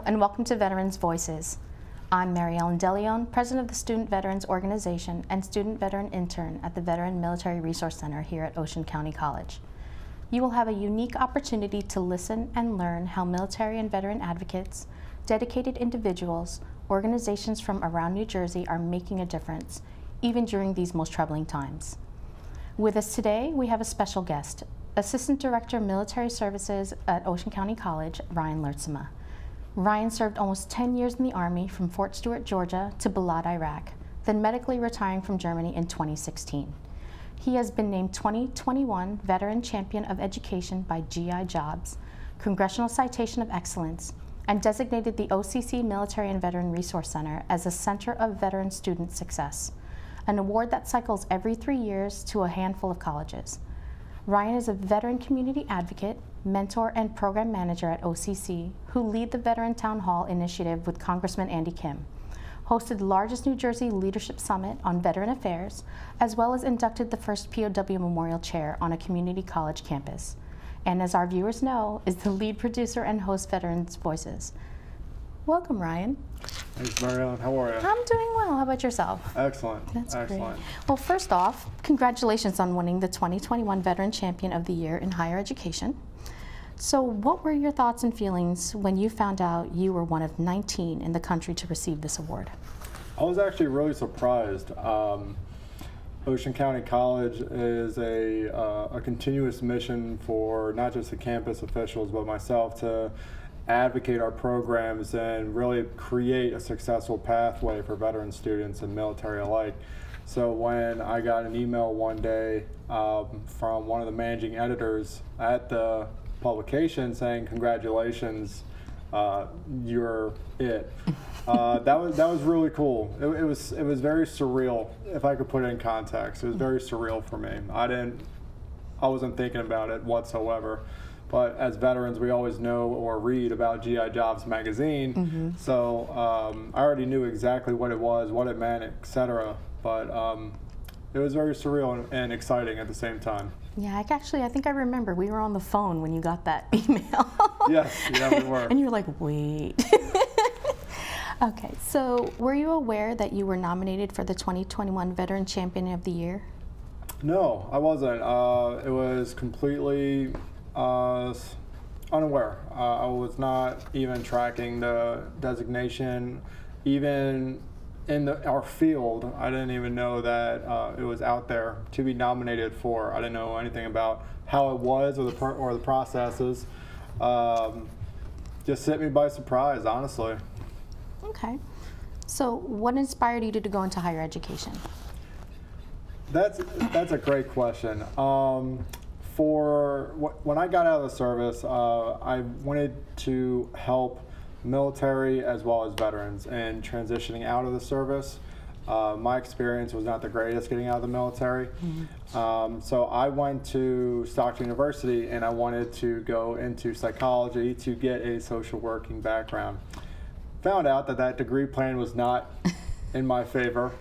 and welcome to Veterans Voices. I'm Maryellen DeLeon, President of the Student Veterans Organization and Student Veteran Intern at the Veteran Military Resource Center here at Ocean County College. You will have a unique opportunity to listen and learn how military and veteran advocates, dedicated individuals, organizations from around New Jersey are making a difference, even during these most troubling times. With us today, we have a special guest, Assistant Director of Military Services at Ocean County College, Ryan Lertzema. Ryan served almost 10 years in the Army from Fort Stewart, Georgia to Balad, Iraq, then medically retiring from Germany in 2016. He has been named 2021 Veteran Champion of Education by GI Jobs, Congressional Citation of Excellence, and designated the OCC Military and Veteran Resource Center as a Center of Veteran Student Success, an award that cycles every 3 years to a handful of colleges. Ryan is a veteran community advocate, mentor, and program manager at OCC, who lead the Veteran Town Hall initiative with Congressman Andy Kim, hosted the largest New Jersey Leadership Summit on Veteran Affairs, as well as inducted the first POW Memorial Chair on a community college campus. And as our viewers know, is the lead producer and host Veterans Voices. Welcome, Ryan. Thanks, Maryellen. How are you? I'm doing well. How about yourself? Excellent. That's excellent. Great. Well, first off, congratulations on winning the 2021 Veteran Champion of the Year in Higher Education. So what were your thoughts and feelings when you found out you were one of 19 in the country to receive this award? I was actually really surprised. Ocean County College is a continuous mission for not just the campus officials, but myself to advocate our programs and really create a successful pathway for veteran students and military alike. So when I got an email one day from one of the managing editors at the publication saying, "Congratulations, you're it," that was really cool. It was very surreal, if I could put it in context. It was very surreal for me. I wasn't thinking about it whatsoever. But as veterans, we always know or read about GI Jobs magazine, so I already knew exactly what it was, what it meant, etc. But it was very surreal and exciting at the same time. Yeah, I think I remember we were on the phone when you got that email. Yes, yeah, we were. And you're like, wait. Okay, so were you aware that you were nominated for the 2021 Veteran Champion of the Year? No, I wasn't. It was completely unaware. I was not even tracking the designation. Even in our field, I didn't even know that it was out there to be nominated for. I didn't know anything about how it was or the processes. Just hit me by surprise, honestly. Okay. So what inspired you to go into higher education? That's a great question. When I got out of the service, I wanted to help military as well as veterans in transitioning out of the service. My experience was not the greatest getting out of the military. So I went to Stockton University and I wanted to go into psychology to get a social working background. Found out that degree plan was not in my favor.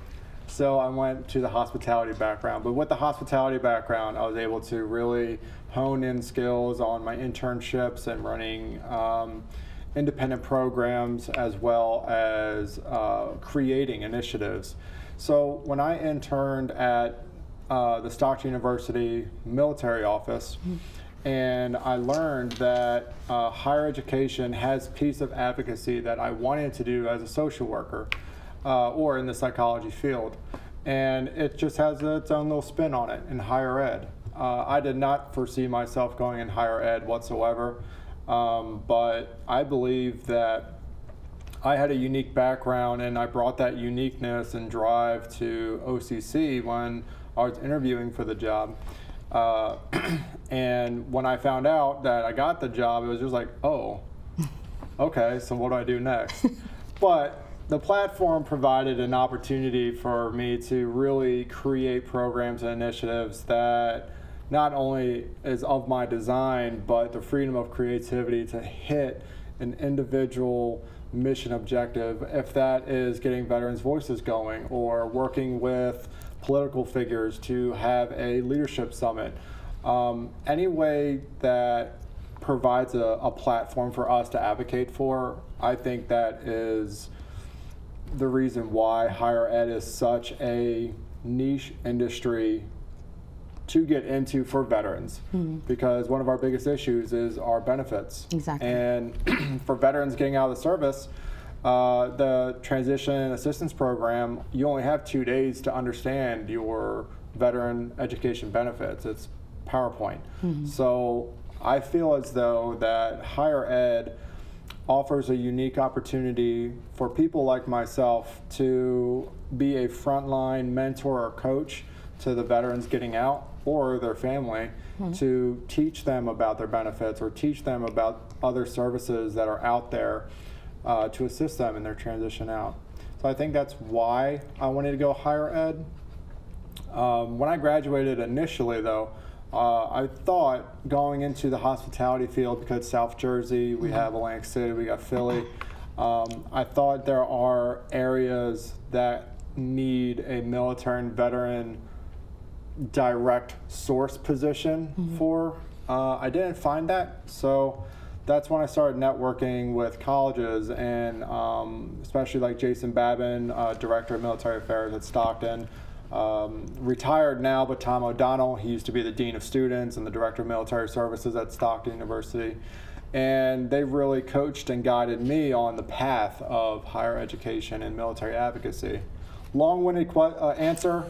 So I went to the hospitality background. But with the hospitality background, I was able to really hone in skills on my internships and running independent programs as well as creating initiatives. So when I interned at the Stockton University military office, and I learned that higher education has a piece of advocacy that I wanted to do as a social worker. Or in the psychology field, and it just has its own little spin on it in higher ed. I did not foresee myself going in higher ed whatsoever, but I believe that I had a unique background and I brought that uniqueness and drive to OCC when I was interviewing for the job. And when I found out that I got the job, it was just like, oh, okay, so what do I do next? But the platform provided an opportunity for me to really create programs and initiatives that not only is of my design, but the freedom of creativity to hit an individual mission objective, if that is getting veterans' voices going or working with political figures to have a leadership summit. Any way that provides a platform for us to advocate for. I think that is the reason why higher ed is such a niche industry to get into for veterans, because one of our biggest issues is our benefits. Exactly. And for veterans getting out of the service, the transition assistance program, you only have 2 days to understand your veteran education benefits. It's PowerPoint. So I feel as though that higher ed offers a unique opportunity for people like myself to be a frontline mentor or coach to the veterans getting out or their family, to teach them about their benefits or teach them about other services that are out there to assist them in their transition out. So I think that's why I wanted to go higher ed. When I graduated initially, though, I thought going into the hospitality field, because South Jersey, we have Atlantic City, we got Philly, I thought there are areas that need a military and veteran direct source position for. I didn't find that, so that's when I started networking with colleges, and especially like Jason Babin, Director of Military Affairs at Stockton, retired now, but Tom O'Donnell, he used to be the Dean of Students and the Director of Military Services at Stockton University. And they really coached and guided me on the path of higher education and military advocacy. Long-winded answer,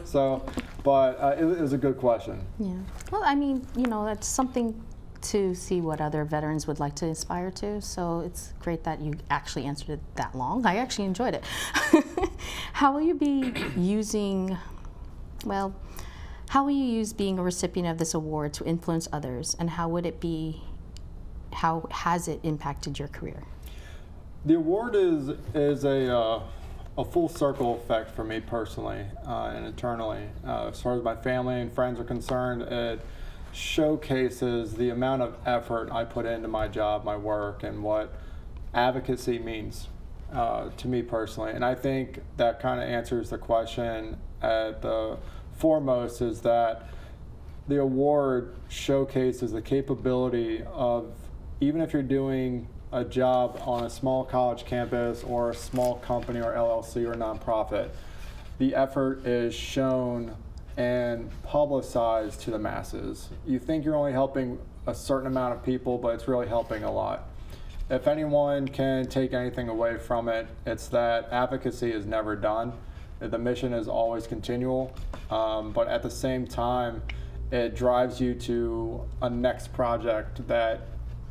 but it was a good question. Yeah. Well, I mean, you know, that's something to see what other veterans would like to aspire to. So it's great that you actually answered it that long. I actually enjoyed it. How will you be using, well, how will you use being a recipient of this award to influence others, and how would it be, how has it impacted your career? The award is a full circle effect for me personally and internally. As far as my family and friends are concerned, it showcases the amount of effort I put into my job, my work, and what advocacy means to me personally. And I think that kind of answers the question at the foremost, is that the award showcases the capability of, even if you're doing a job on a small college campus or a small company or LLC or nonprofit, the effort is shown and publicized to the masses. You think you're only helping a certain amount of people, but it's really helping a lot. If anyone can take anything away from it, it's that advocacy is never done. The mission is always continual, but at the same time, it drives you to a next project that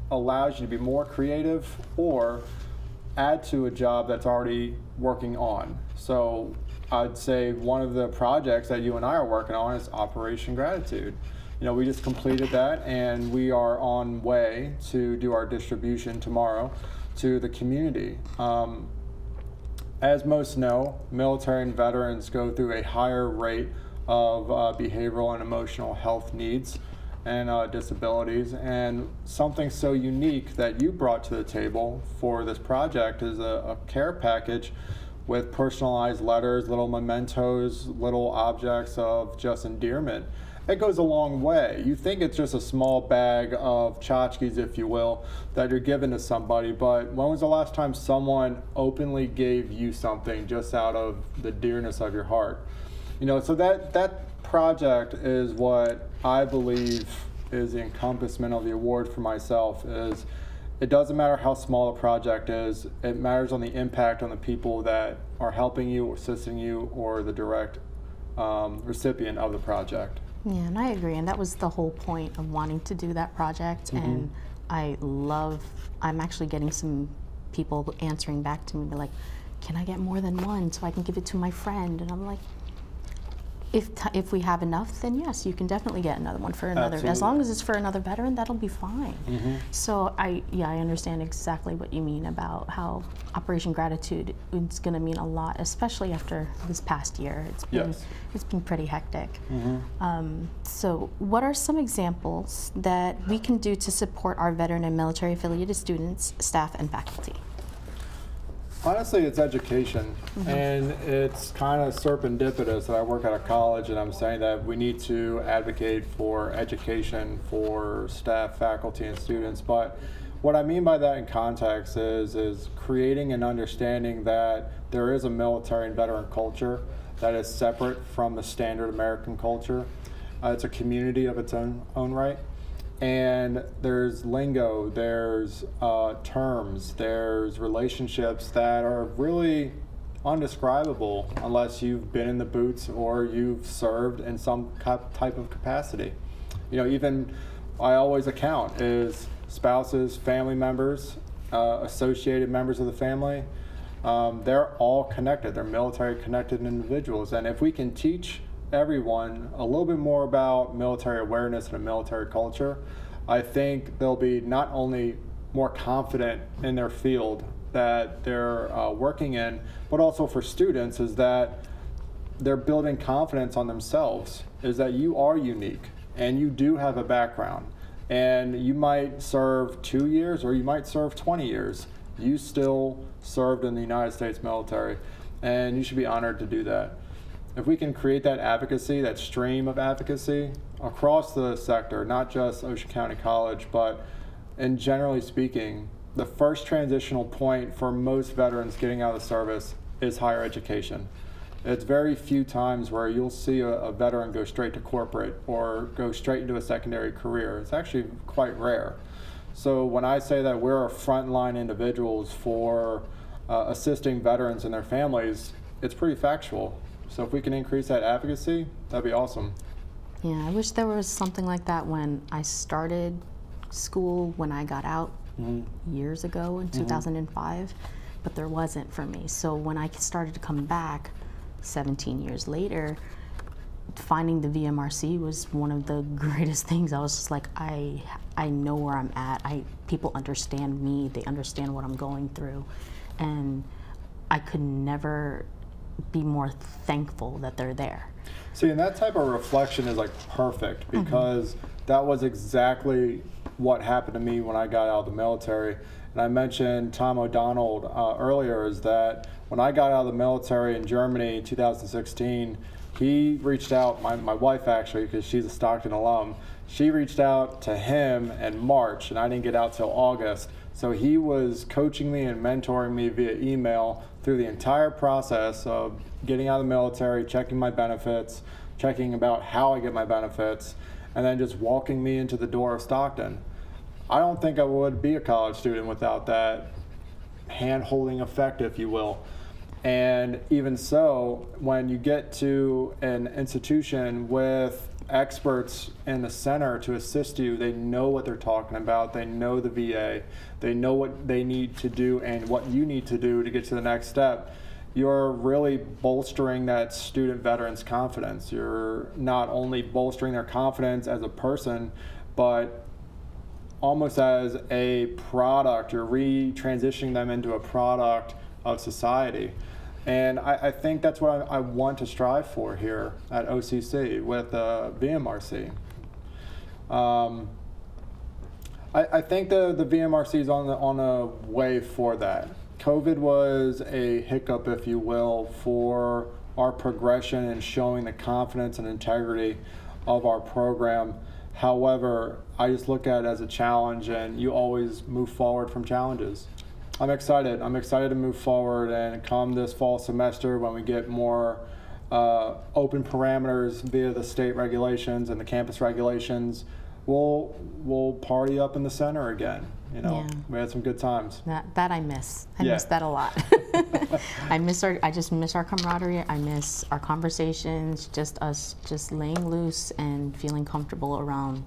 allows you to be more creative or add to a job that's already working on. So I'd say one of the projects that you and I are working on is Operation Gratitude. You know, we just completed that, and we are on way to do our distribution tomorrow to the community. As most know, military and veterans go through a higher rate of behavioral and emotional health needs and disabilities, and something so unique that you brought to the table for this project is a care package with personalized letters, little mementos, little objects of just endearment. It goes a long way. You think it's just a small bag of tchotchkes, if you will, that you're giving to somebody, but when was the last time someone openly gave you something just out of the dearness of your heart? You know, so that project is what I believe is the encompassment of the award for myself. Is it doesn't matter how small a project is, it matters on the impact on the people that are helping you or assisting you or the direct recipient of the project. Yeah, and I agree, and that was the whole point of wanting to do that project. And I'm actually getting some people answering back to me, like, can I get more than one so I can give it to my friend? And I'm like, if we have enough, then yes, you can definitely get another one for another. Absolutely. As long as it's for another veteran, that'll be fine. So I understand exactly what you mean about how Operation Gratitude is going to mean a lot, especially after this past year. It's been pretty hectic. So what are some examples that we can do to support our veteran and military affiliated students, staff, and faculty? Honestly, it's education, and it's kind of serendipitous that I work at a college and I'm saying that we need to advocate for education for staff, faculty, and students. But what I mean by that in context is creating an understanding that there is a military and veteran culture that is separate from the standard American culture. It's a community of its own right. And there's lingo, there's terms, there's relationships that are really undescribable unless you've been in the boots or you've served in some type of capacity. You know, even I always account is spouses, family members, associated members of the family. They're all connected. They're military connected individuals. And if we can teach everyone a little bit more about military awareness and a military culture, I think they'll be not only more confident in their field that they're working in, but also for students is that they're building confidence on themselves, is that you are unique and you do have a background and you might serve 2 years or you might serve 20 years. You still served in the United States military and you should be honored to do that. If we can create that advocacy, that stream of advocacy across the sector, not just Ocean County College, but in generally speaking, the first transitional point for most veterans getting out of the service is higher education. It's very few times where you'll see a veteran go straight to corporate or go straight into a secondary career. It's actually quite rare. So when I say that we're frontline individuals for assisting veterans and their families, it's pretty factual. So if we can increase that advocacy, that'd be awesome. Yeah, I wish there was something like that when I started school, when I got out years ago in 2005, but there wasn't for me. So when I started to come back 17 years later, finding the VMRC was one of the greatest things. I was just like, I know where I'm at. People understand me. They understand what I'm going through. And I could never be more thankful that they're there. See, and that type of reflection is like perfect because that was exactly what happened to me when I got out of the military. And I mentioned Tom O'Donnell earlier, is that when I got out of the military in Germany in 2016, he reached out, my wife actually, because she's a Stockton alum, she reached out to him in March and I didn't get out till August. So he was coaching me and mentoring me via email through the entire process of getting out of the military, checking my benefits, checking about how I get my benefits, and then just walking me into the door of Stockton. I don't think I would be a college student without that hand-holding effect, if you will. And even so, when you get to an institution with experts in the center to assist you, they know what they're talking about, they know the VA, they know what they need to do and what you need to do to get to the next step. You're really bolstering that student veteran's confidence. You're not only bolstering their confidence as a person, but almost as a product. You're re-transitioning them into a product of society. And I think that's what I want to strive for here at OCC with VMRC. I think the VMRC is on a way for that. COVID was a hiccup, if you will, for our progression and showing the confidence and integrity of our program. However, I just look at it as a challenge, and you always move forward from challenges. I'm excited. I'm excited to move forward, and come this fall semester when we get more open parameters via the state regulations and the campus regulations, we'll party up in the center again. You know, we had some good times. That I miss. I miss that a lot. I just miss our camaraderie. I miss our conversations, just us just laying loose and feeling comfortable around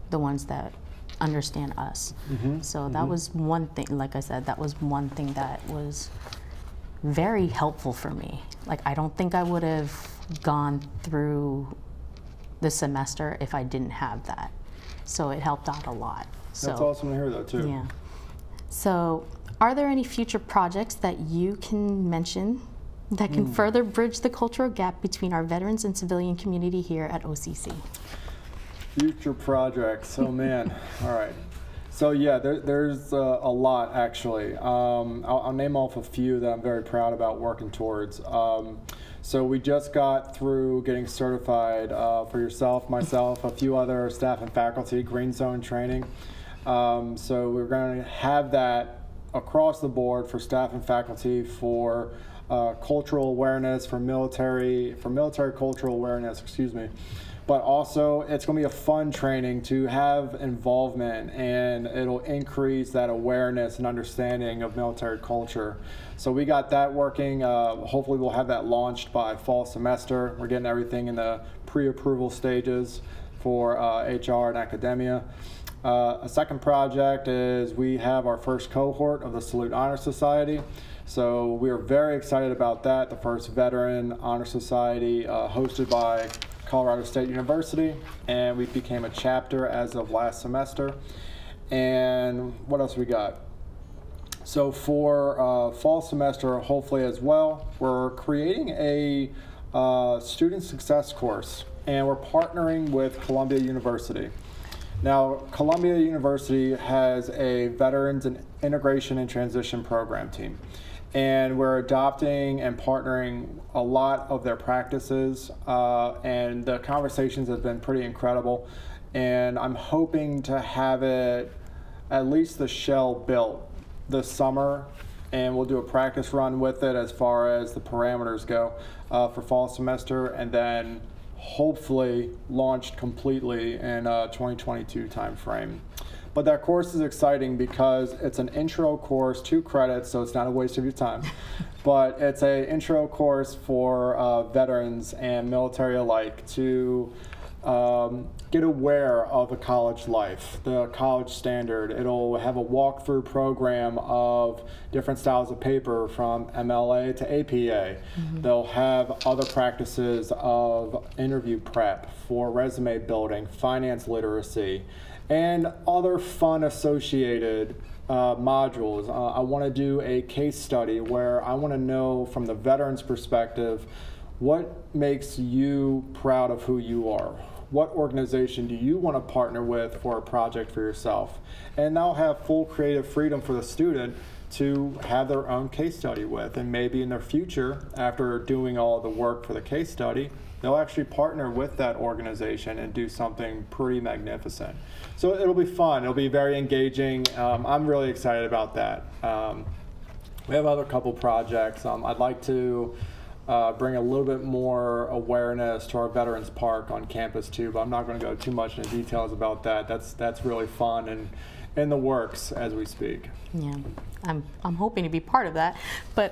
the ones that understand us. So that was one thing, like I said, that was one thing that was very helpful for me. Like, I don't think I would have gone through the semester if I didn't have that. So it helped out a lot. That's awesome to hear that too. Yeah. So are there any future projects that you can mention that can further bridge the cultural gap between our veterans and civilian community here at OCC? Future projects, oh man. All right. So yeah, there's a lot actually. I'll name off a few that I'm very proud about working towards. So we just got through getting certified for yourself, myself, a few other staff and faculty, Green Zone training. So we're going to have that across the board for staff and faculty for cultural awareness, for military cultural awareness, excuse me. But also it's going to be a fun training to have involvement, and it'll increase that awareness and understanding of military culture. So we got that working. Hopefully we'll have that launched by fall semester. We're getting everything in the pre-approval stages for HR and academia. A second project is we have our first cohort of the Salute Honor Society. So we are very excited about that, the first Veteran Honor Society hosted by Colorado State University, and we became a chapter as of last semester. And what else we got? So for fall semester, hopefully as well, we're creating a student success course, and we're partnering with Columbia University. Now, Columbia University has a Veterans and Integration and Transition Program team, and we're adopting and partnering a lot of their practices, and the conversations have been pretty incredible, and I'm hoping to have it, at least the shell built this summer, and we'll do a practice run with it as far as the parameters go for fall semester, and then hopefully launched completely in 2022 timeframe. But that course is exciting because it's an intro course, 2 credits, so it's not a waste of your time. But it's an intro course for veterans and military alike to get aware of the college life, the college standard. It'll have a walkthrough program of different styles of paper from MLA to APA. Mm-hmm. They'll have other practices of interview prep for resume building, finance literacy, and other fun associated modules. I want to do a case study where I want to know from the veteran's perspective, what makes you proud of who you are? What organization do you want to partner with for a project for yourself? And they'll have full creative freedom for the student to have their own case study with. And maybe in the future, after doing all the work for the case study, they'll actually partner with that organization and do something pretty magnificent. So it'll be fun. It'll be very engaging. I'm really excited about that. We have other couple projects. I'd like to bring a little bit more awareness to our Veterans Park on campus too, but I'm not going to go too much into details about that. That's really fun and in the works as we speak. Yeah, I'm hoping to be part of that, but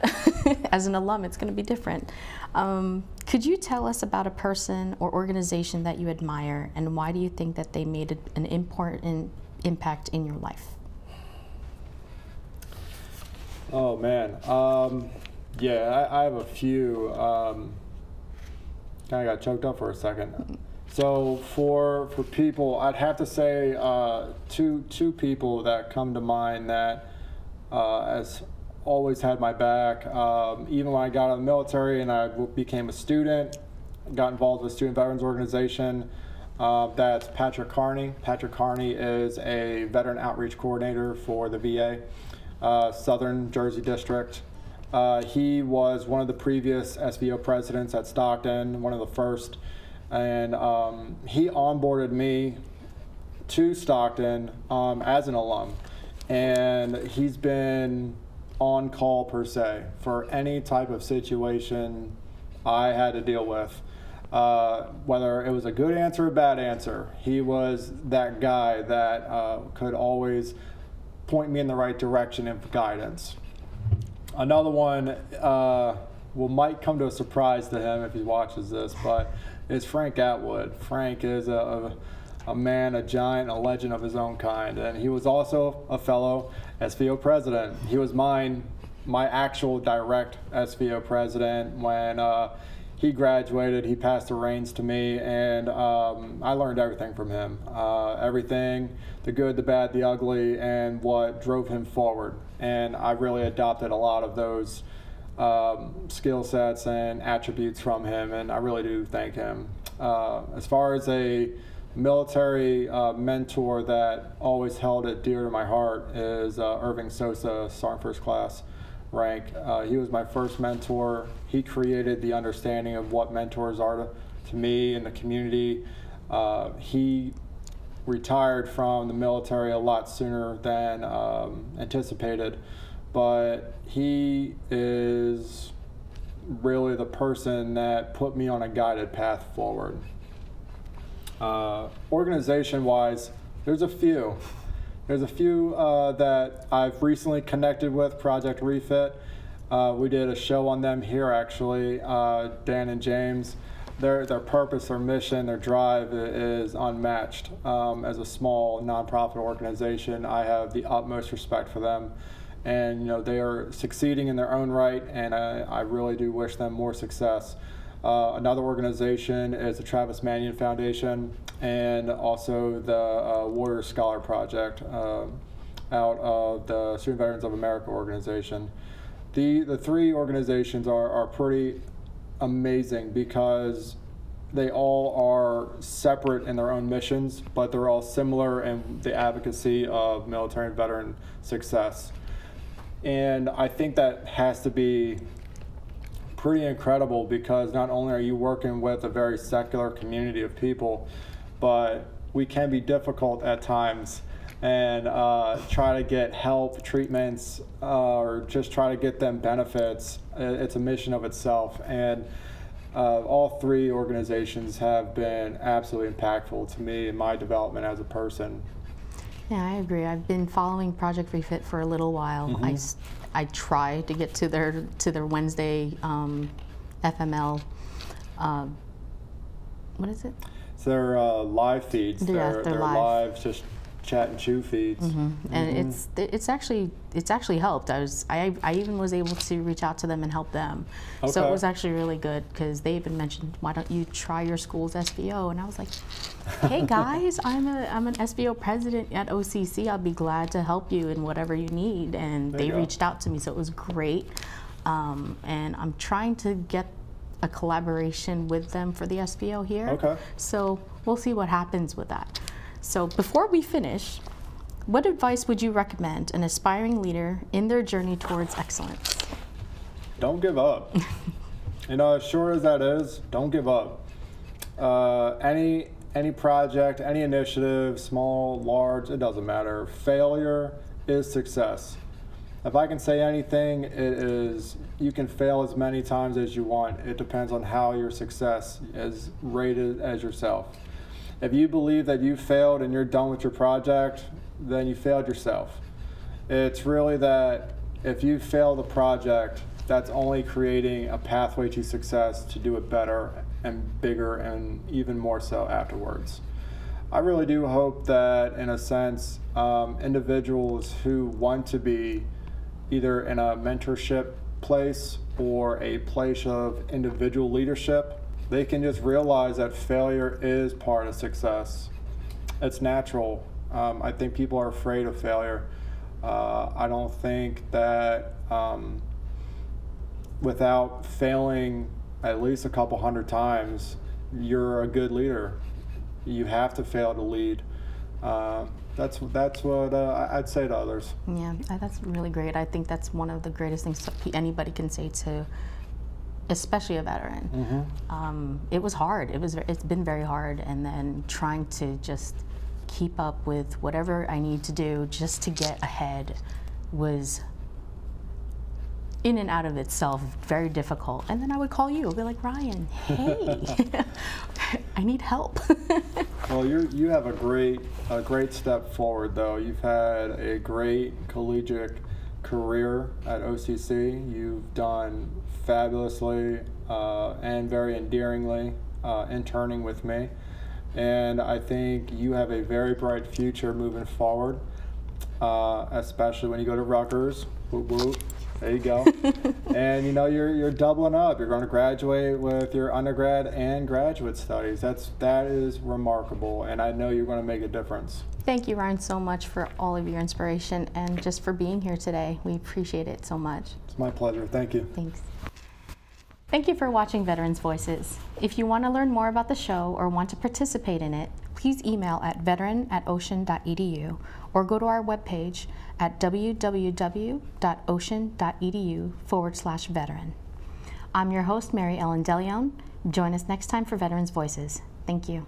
as an alum, it's going to be different. Could you tell us about a person or organization that you admire, and why do you think that they made an important impact in your life? Oh man, yeah, I have a few. Kind of got choked up for a second. So for people, I'd have to say two people that come to mind that has always had my back. Even when I got out of the military and I became a student, got involved with the Student Veterans Organization. That's Patrick Carney. Patrick Carney is a veteran outreach coordinator for the VA, Southern Jersey District. He was one of the previous SVO presidents at Stockton, one of the first, and he onboarded me to Stockton as an alum, and he's been on call per se for any type of situation I had to deal with, whether it was a good answer or a bad answer. He was that guy that could always point me in the right direction of guidance. Another one might come to a surprise to him if he watches this, but it's Frank Atwood. Frank is a man, a giant, a legend of his own kind, and he was also a fellow SVO president. He was my actual direct SVO president. When he graduated, he passed the reins to me, and I learned everything from him. Everything, the good, the bad, the ugly, and what drove him forward. And I really adopted a lot of those skill sets and attributes from him, and I really do thank him. As far as a military mentor that always held it dear to my heart is Irving Sosa, Sergeant First Class rank. He was my first mentor. He created the understanding of what mentors are to me and the community. He retired from the military a lot sooner than anticipated, but he is really the person that put me on a guided path forward. Organization-wise, there's a few. There's a few that I've recently connected with, Project Refit. We did a show on them here actually, Dan and James. Their purpose, their mission, their drive is unmatched. As a small nonprofit organization, I have the utmost respect for them. And you know, they are succeeding in their own right, and I really do wish them more success. Another organization is the Travis Manion Foundation, and also the Warrior Scholar Project out of the Student Veterans of America organization. The three organizations are pretty amazing because they all are separate in their own missions, but they're all similar in the advocacy of military and veteran success. And I think that has to be pretty incredible because not only are you working with a very secular community of people, but we can be difficult at times and try to get help, treatments, or just try to get them benefits. It's a mission of itself. And all three organizations have been absolutely impactful to me in my development as a person. Yeah, I agree. I've been following Project Refit for a little while. I try to get to their Wednesday FML. What is it? It's their live feeds. Yeah, their live just chat and chew feeds. And it's actually helped. I even was able to reach out to them and help them. Okay. So it was actually really good because they even mentioned, why don't you try your school's SBO? And I was like, hey guys, I'm an SBO president at OCC. I'll be glad to help you in whatever you need. And they reached out to me, so it was great. And I'm trying to get a collaboration with them for the SBO here. Okay. So we'll see what happens with that. So before we finish, what advice would you recommend an aspiring leader in their journey towards excellence? Don't give up. You know, as short as that is, don't give up. Any project, any initiative, small, large, it doesn't matter. Failure is success. If I can say anything, it is you can fail as many times as you want. It depends on how your success is rated as yourself. If you believe that you failed and you're done with your project, then you failed yourself. It's really that if you fail the project, that's only creating a pathway to success to do it better and bigger and even more so afterwards. I really do hope that, in a sense, individuals who want to be either in a mentorship place or a place of individual leadership, they can just realize that failure is part of success. It's natural. I think people are afraid of failure. I don't think that without failing at least a couple hundred times, you're a good leader. You have to fail to lead. That's what I'd say to others. Yeah, that's really great. I think that's one of the greatest things anybody can say to, especially a veteran. It was hard. It's been very hard, and then trying to just keep up with whatever I need to do just to get ahead was, in and out of itself, very difficult. And then I would call you, I'd be like, Ryan, hey, I need help. Well, you have a great step forward, though. You've had a great collegiate career at OCC. You've done fabulously and very endearingly interning with me. And I think you have a very bright future moving forward, especially when you go to Rutgers. Whoop, whoop. There you go. And you know, you're doubling up. You're going to graduate with your undergrad and graduate studies. That is remarkable, and I know you're going to make a difference. Thank you, Ryan, so much for all of your inspiration and just for being here today. We appreciate it so much. It's my pleasure. Thank you. Thanks. Thank you for watching Veterans Voices. If you want to learn more about the show or want to participate in it, please email at veteran@ocean.edu or go to our webpage at www.ocean.edu/veteran. I'm your host, Maryellen DeLeon. Join us next time for Veterans Voices. Thank you.